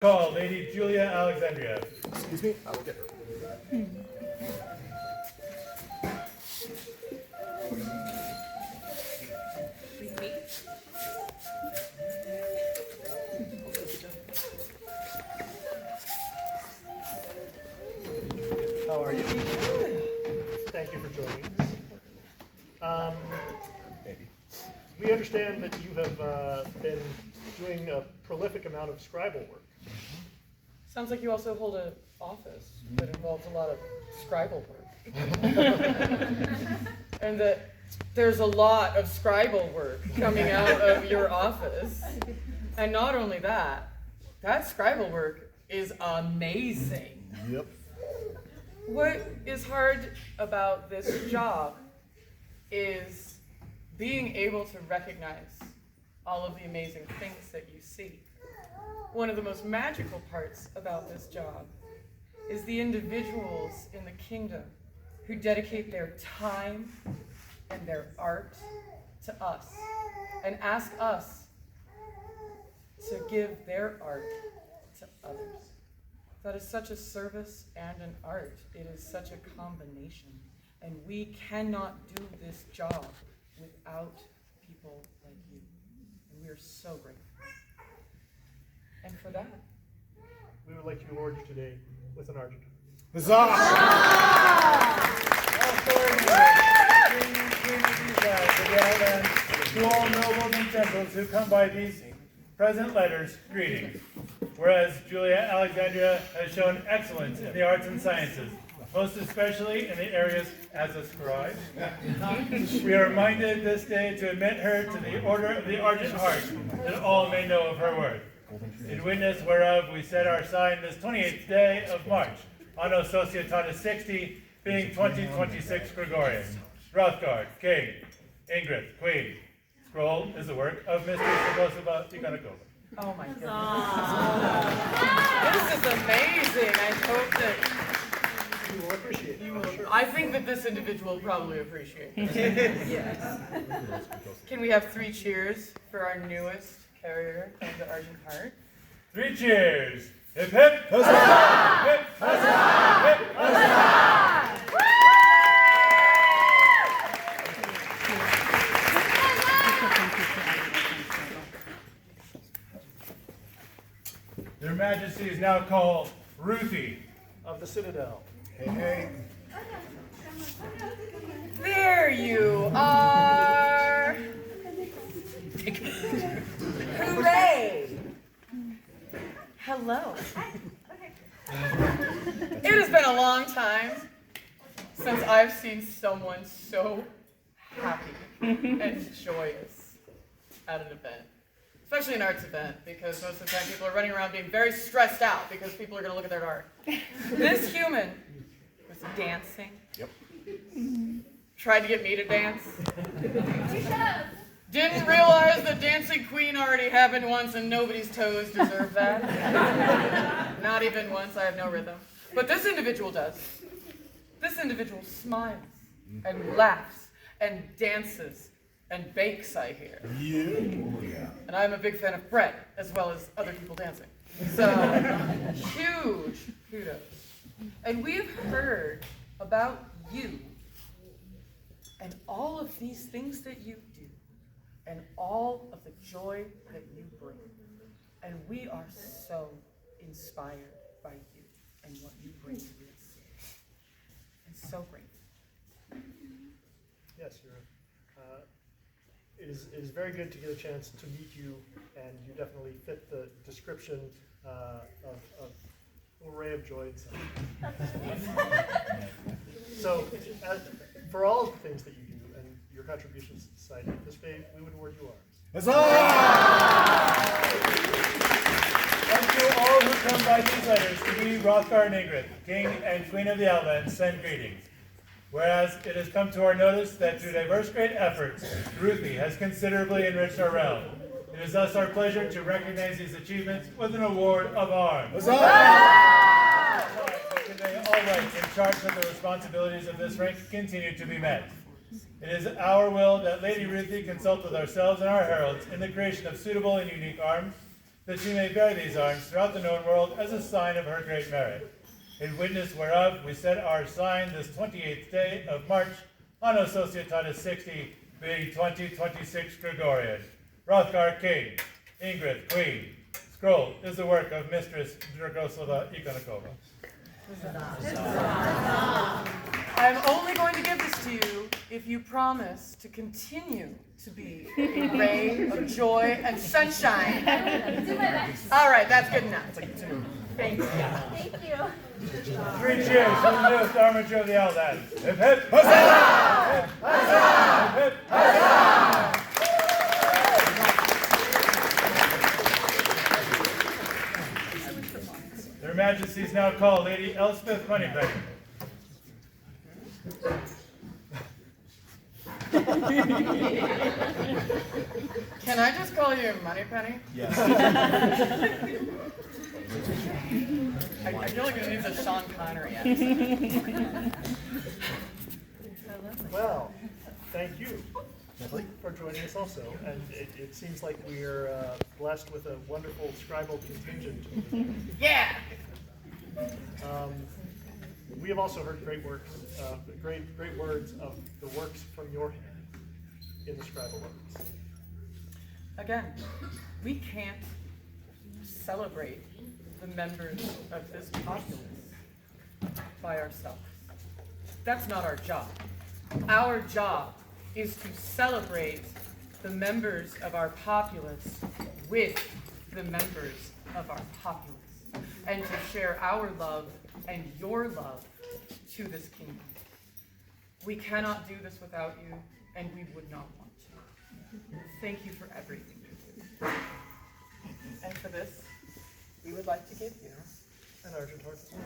Call Lady Julia Alexandria. Excuse me, I will get her. How are you? Thank you for joining us. We understand that you have been doing a prolific amount of scribal work. Sounds like you also hold an office that involves a lot of scribal work. And that there's a lot of scribal work coming out of your office. And not only that, that scribal work is amazing. Yep. What is hard about this job is being able to recognize all of the amazing things that you see. One of the most magical parts about this job is the individuals in the kingdom who dedicate their time and their art to us and ask us to give their art to others. That is such a service and an art. It is such a combination. And we cannot do this job without people like you. And we are so grateful. And for that, We would like to reward you today with an argent. Huzzah! To all nobles and gentles who come by these present letters, greetings. Whereas Julia Alexandria has shown excellence in the arts and sciences, most especially in the areas as a scribe, we are reminded this day to admit her to the Order of the Argent Heart, that all may know of her worth. In witness whereof we set our sign this 28th day of March, Anno Societatis 60, being 2026 Gregorian. Rothgard, King. Ingrid, Queen. Scroll is the work of Mr. Sabosova Iganakova. oh my goodness. This is amazing. I hope that You will appreciate you it. will. I think that this individual will probably appreciate it. Yes. Can we have 3 cheers for our newest carrier of the Argent Heart? 3 cheers. Hip hip. Huzzah! Hip huzzah! Hip huzzah! Their Majesty is now called Ruthie of the Citadel. Hey, hey. There you are. Hooray! Hello. It has been a long time since I've seen someone so happy and joyous at an event. Especially an arts event, because most of the time people are running around being very stressed out because people are going to look at their art. This human was dancing. Yep. Tried to get me to dance. Didn't realize the dancing queen already happened once and nobody's toes deserve that. Not even once, I have no rhythm. But this individual does. This individual smiles and laughs and dances and bakes, I hear. Yeah. And I'm a big fan of bread, as well as other people dancing. So, huge kudos. And we've heard about you and all of these things that you do, and all of the joy that you bring. And we are so inspired by you and what you bring to this. And so grateful. Yes, it is very good to get a chance to meet you, and you definitely fit the description of an array of joy and So, for all of the things that you do and your contributions to society, this day we would award you ours. Huzzah! And to all who come by these letters, to me, Rothgar and Ingrid, King and Queen of the Outlands, send greetings. Whereas it has come to our notice that through diverse great efforts, Ruthie has considerably enriched our realm. It is thus our pleasure to recognize these achievements with an award of arms. Huzzah! Today, all rights and charge of the responsibilities of this rank continue to be met. It is our will that Lady Ruthie consult with ourselves and our heralds in the creation of suitable and unique arms, that she may bear these arms throughout the known world as a sign of her great merit. In witness whereof we set our sign this 28th day of March, Anno Societatis 60, being 2026 Gregorian. Hrothgar King, Ingrid Queen. Scroll is the work of Mistress Dragoslava Ikonikova. I'm only going to give this to you if you promise to continue to be a ray of joy and sunshine. All right, that's good enough. Thank you. Thank you. 3 cheers for the newest armature of the Eldad. Hip hip! Huzzah! Hip hip! Huzzah! Hip hip! Huzzah! Their Majesties now call Lady Elspeth Moneypenny. Can I just call you Moneypenny? Yes. I feel like it needs a Sean Connery accent. Well, thank you for joining us also. And it seems like we're blessed with a wonderful scribal contingent. Yeah! We have also heard great works, great words of the works from your hand in the scribal works. Again, we can't celebrate the members of this populace by ourselves. That's not our job. Our job is to celebrate the members of our populace with the members of our populace, and to share our love and your love to this kingdom. We cannot do this without you, and we would not want to. Thank you for everything you do. And for this, we would like to give you And Argent Heart as well.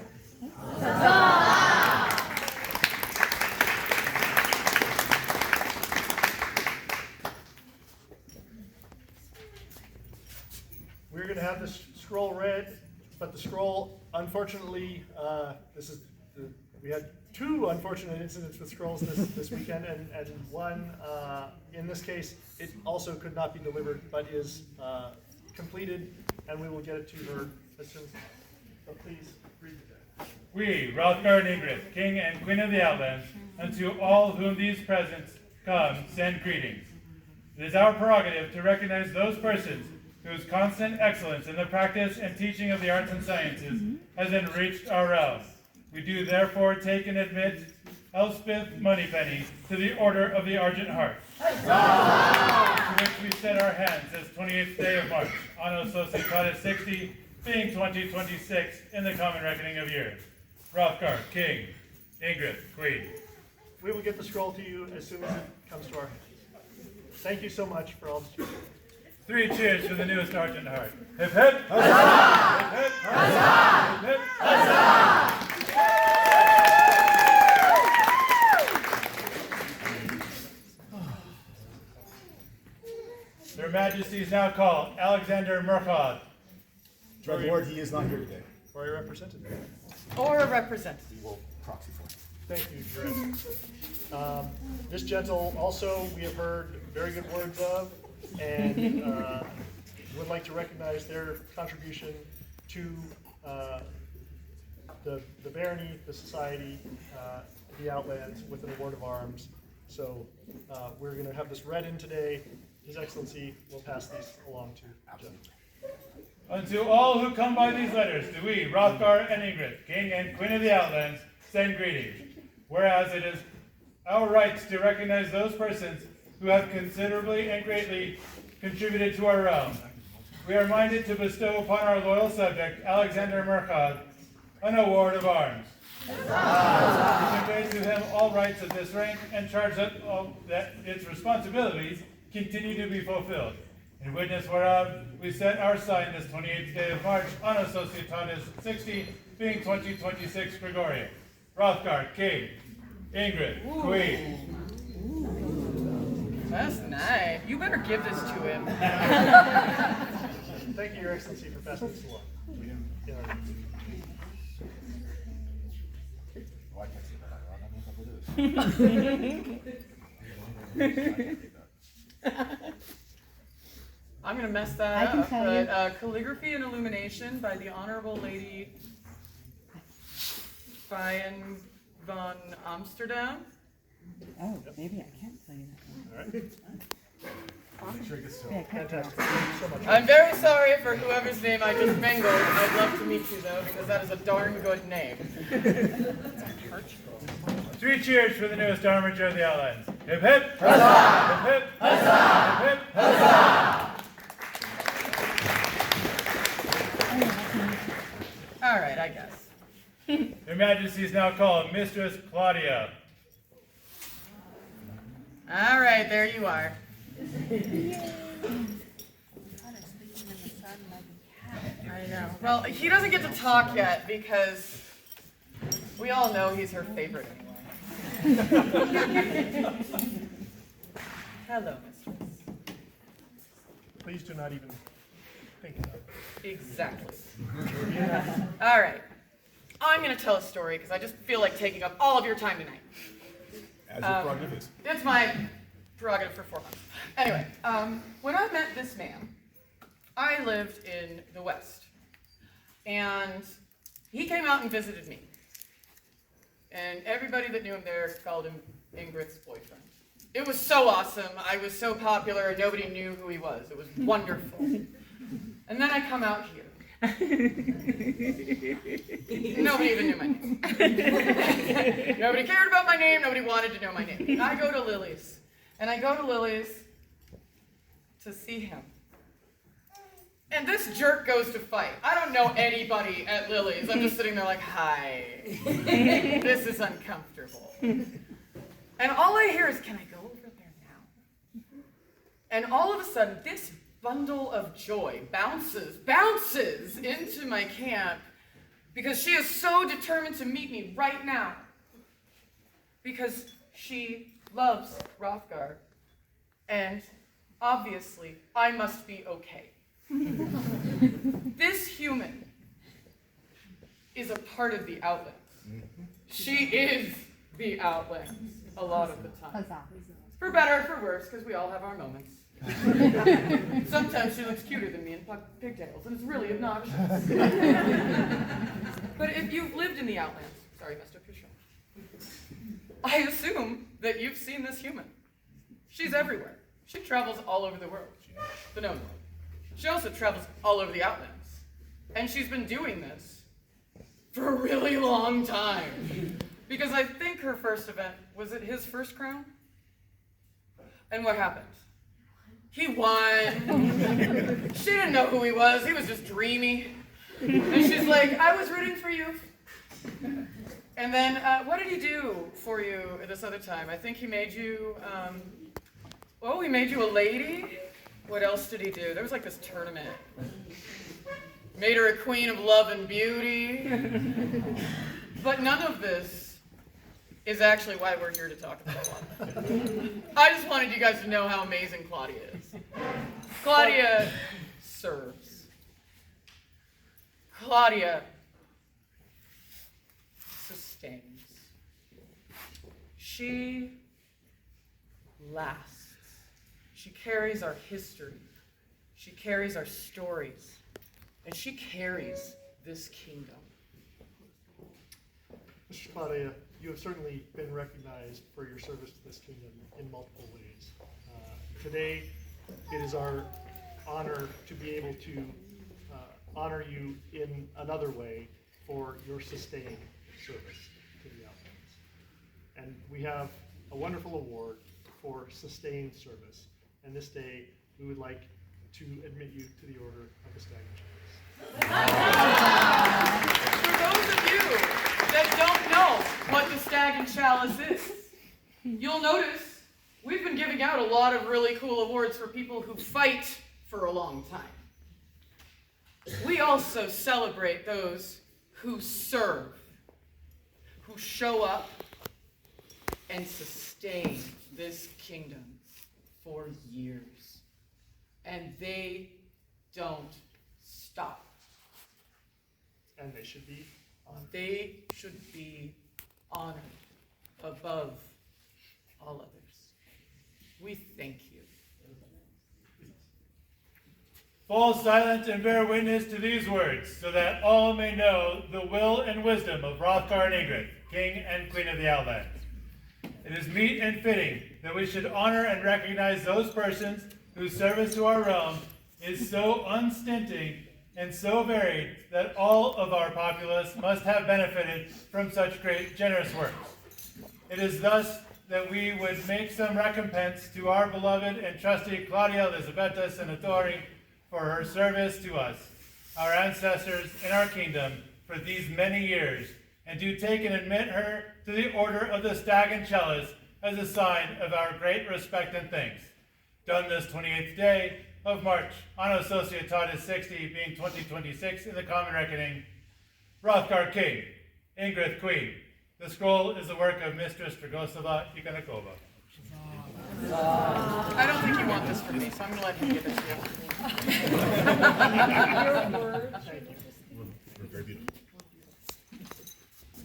We're going to have this scroll read, but the scroll, unfortunately, we had 2 unfortunate incidents with scrolls this weekend, and one, in this case, it also could not be delivered, but is completed, and we will get it to her as soon as. So please read it. We, Hrothgar and Ingrid, King and Queen of the Outlands, unto all whom these presents come, send greetings. It is our prerogative to recognize those persons whose constant excellence in the practice and teaching of the arts and sciences has enriched our realm. We do therefore take and admit Elspeth Moneypenny to the Order of the Argent Heart, to which we set our hands this 28th day of March, Anno Societatis 60, being 2026 in the common reckoning of years. Hrothgar, King, Ingrid, Queen. We will get the scroll to you as soon as it comes to our hands. Thank you so much for all that you do. 3 cheers for the newest Argent Heart. Hip hip! Huzzah! Hip hip! Huzzah! Hip hip! Huzzah! Their Majesties now call Alexander Murchad. Judge Lord, he is not here today. Or your representative. or a representative. He will proxy for him. Thank you, Drew. This gentle also we have heard very good words of, and would like to recognize their contribution to the barony, the society, the Outlands with an award of arms. So we're going to have this read in today. His Excellency will pass these along to Judge. Unto all who come by these letters, do we, Hrothgar and Ingrid, King and Queen of the Outlands, send greetings. Whereas it is our right to recognize those persons who have considerably and greatly contributed to our realm, we are minded to bestow upon our loyal subject, Alexander Murchad, an award of arms. We convey to him all rights of this rank and charge that its responsibilities continue to be fulfilled. In witness whereof, we set our sign this 28th day of March, Anno Societatis 60, being 2026 Gregorian. Hrothgar, King. Ingrid, Queen. That's nice. You better give this to him. Thank you, Your Excellency, for passing this along. Yeah. Oh, I can't see that. I don't know what that is. I'm gonna mess that I can up, tell but you. Calligraphy and Illumination by the Honorable Lady Fayen van Amsterdam. Oh, maybe I can't tell you that one. All right. Make sure it gets Yeah, I can't tell. Fantastic. Thank you so much. I'm very sorry for whoever's name I just mangled. I'd love to meet you though, because that is a darn good name. 3 cheers for the newest armature of the Outlines. Hip hip! Huzzah! Hip hip! Huzzah! Hip hip! Huzzah! All right, I guess. Your Majesty is now called Mistress Claudia. All right, there you are. I know. Well, he doesn't get to talk yet because we all know he's her favorite anyway. Hello, mistress. Please do not even think about it. Exactly. All right. I'm going to tell a story because I just feel like taking up all of your time tonight. As your prerogative is. It's my prerogative for 4 months. Anyway, when I met this man, I lived in the West. And he came out and visited me. And everybody that knew him there called him Ingrid's boyfriend. It was so awesome. I was so popular and nobody knew who he was. It was wonderful. And then I come out here. Nobody even knew my name. Nobody cared about my name. Nobody wanted to know my name. And I go to Lily's. And I go to Lily's to see him. And this jerk goes to fight. I don't know anybody at Lily's. I'm just sitting there like, hi. This is uncomfortable. And all I hear is, can I go over there now? And all of a sudden, this bundle of joy bounces into my camp because she is so determined to meet me right now. Because she loves Hrothgar. And obviously, I must be okay. This human is a part of the Outlands. She is the Outlands a lot of the time. Huzzah. For better or for worse, because we all have our moments. Sometimes she looks cuter than me in pigtails, and it's really obnoxious. But if you've lived in the Outlands, sorry, Mr. Pichon, I assume that you've seen this human. She's everywhere. She travels all over the world, the known world. She also travels all over the Outlands. And she's been doing this for a really long time. Because I think her first event, was it his first crown? And what happened? He won. She didn't know who he was. He was just dreamy. And she's like, I was rooting for you. And then, what did he do for you this other time? I think he made you, he made you a lady. What else did he do? There was like this tournament. Made her a queen of love and beauty. But none of this is actually why we're here to talk about Claudia. I just wanted you guys to know how amazing Claudia is. Claudia serves. Claudia sustains. She lasts. She carries our history. She carries our stories. And she carries this kingdom. Mr. Claudia, you have certainly been recognized for your service to this kingdom in multiple ways. Today, it is our honor to be able to honor you in another way for your sustained service to the Outlands. And we have a wonderful award for sustained service. And this day, we would like to admit you to the Order of the Stag and Chalice. For those of you that don't know what the Stag and Chalice is, you'll notice we've been giving out a lot of really cool awards for people who fight for a long time. We also celebrate those who serve, who show up and sustain this kingdom for years. And they don't stop. And they should be honored. They should be honored above all others. We thank you. fall silent and bear witness to these words, so that all may know the will and wisdom of Hrothgar and Ingrid, King and Queen of the Outlands. It is meet and fitting that we should honor and recognize those persons whose service to our realm is so unstinting and so varied that all of our populace must have benefited from such great generous works. It is thus that we would make some recompense to our beloved and trusty Claudia Elisabetta Senatori for her service to us, our ancestors in our kingdom, for these many years, and do take and admit her to the Order of the Stag and Chalice as a sign of our great respect and thanks. Done this 28th day of March, Anno Societatis 60, being 2026 in the common reckoning, Hrothgar King, Ingrid Queen. The scroll is the work of Mistress Dragosova Ikanikova. I don't think you want this from me, so I'm going to let him give it to you.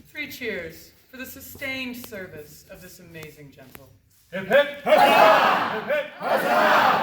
3 cheers for the sustained service of this amazing gentle. Hip hip, huzzah! Hip hip, huzzah!